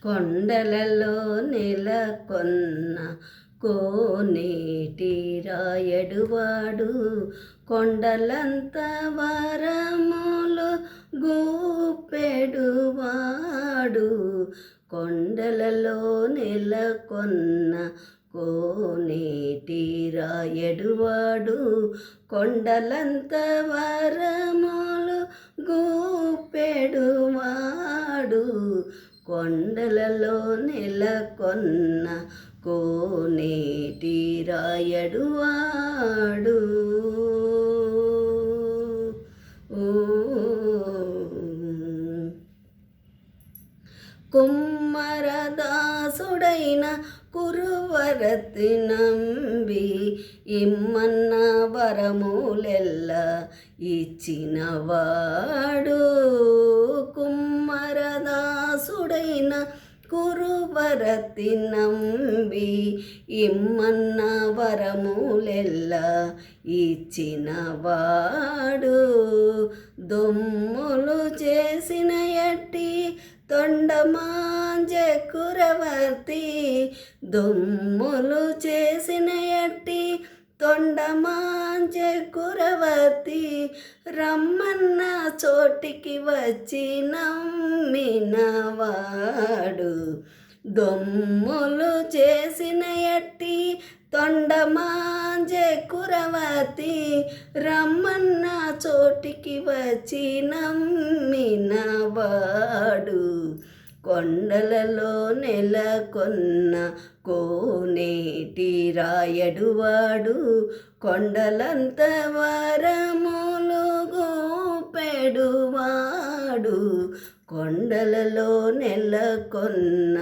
కొండలలో నెలకొన్న కోనేటి రాయడువాడు, కొండలంత వరములు గూపెడువాడు. కొండలలో నెలకొన్న కోనేటి రాయడువాడు, కొండలంత వరములు గూపెడువాడు. కొండలలో నెలకొన్న కోనేటి రాయడువాడు. కుమ్మరదాసుడైన కురువరతి నంబి ఇమ్మన్న వరములెల్ల ఇచ్చినవాడు. కుమ్మరదాసుడైన కురువరతి నంబి ఇమ్మన్న వరములెల్ల ఇచ్చినవాడు. దొమ్ములు చేసిన ఎట్టి తొండమాంజ కురవర్తి, దొమ్ములు చేసిన ఎట్టి తొండమాంజ కురవర్తి, రమ్మన్న చోటికి వచ్చి నమ్మినవాడు. దొమ్ములు చేసిన ఎట్టి తొండమాంజ కురవర్తి, రమ్మన్న చోటికి వచ్చి నమ్మినవాడు. కొండలలో నెలకొన్న కోనేటి రాయడువాడు, కొండలంత వరములు గూపెడువాడు. కొండలలో నెలకొన్న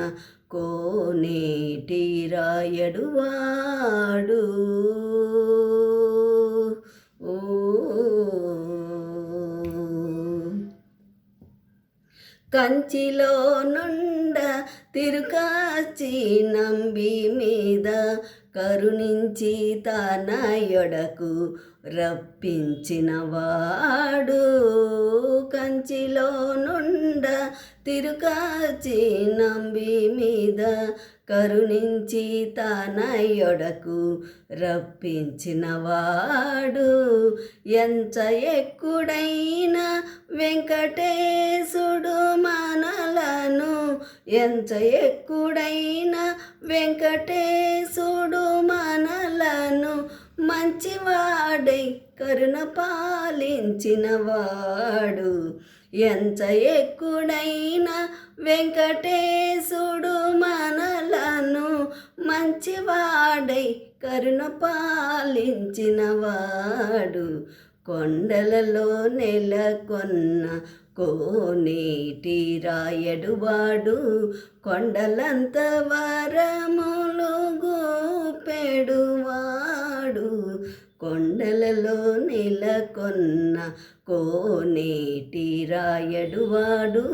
కోనేటి రాయడువాడు. కంచిలో నుండ తిరుకాచి నంబి మీద కరుణించి తన యొడకు రప్పించినవాడు. కంచిలో నుండ తిరుకాచి నంబి మీద కరుణించి తన యొడకు రప్పించినవాడు. ఎంత ఎక్కుడైన వెంకటేశుడు మనలను, ఎంత ఎక్కుడైన వెంకటేశుడు మనలను మంచివాడై కరుణ పాలించినవాడు. ఎంత ఎక్కుడైన వెంకటేశుడు మనలను మంచివాడై కరుణ పాలించినవాడు. కొండలలో నెలకొన్న కోనేటి రాయడువాడు, కొండలంత వరములు గూపెడువాడు. కొండలలో నెలకొన్న కోనేటి రాయడువాడు,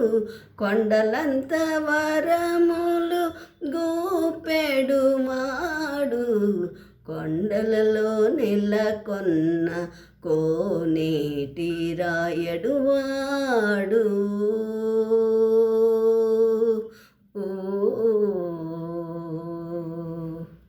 కొండలంత వరములు గూపెడువాడు. కొండలలో నెలకొన్న కోనేటి రాయడువాడు.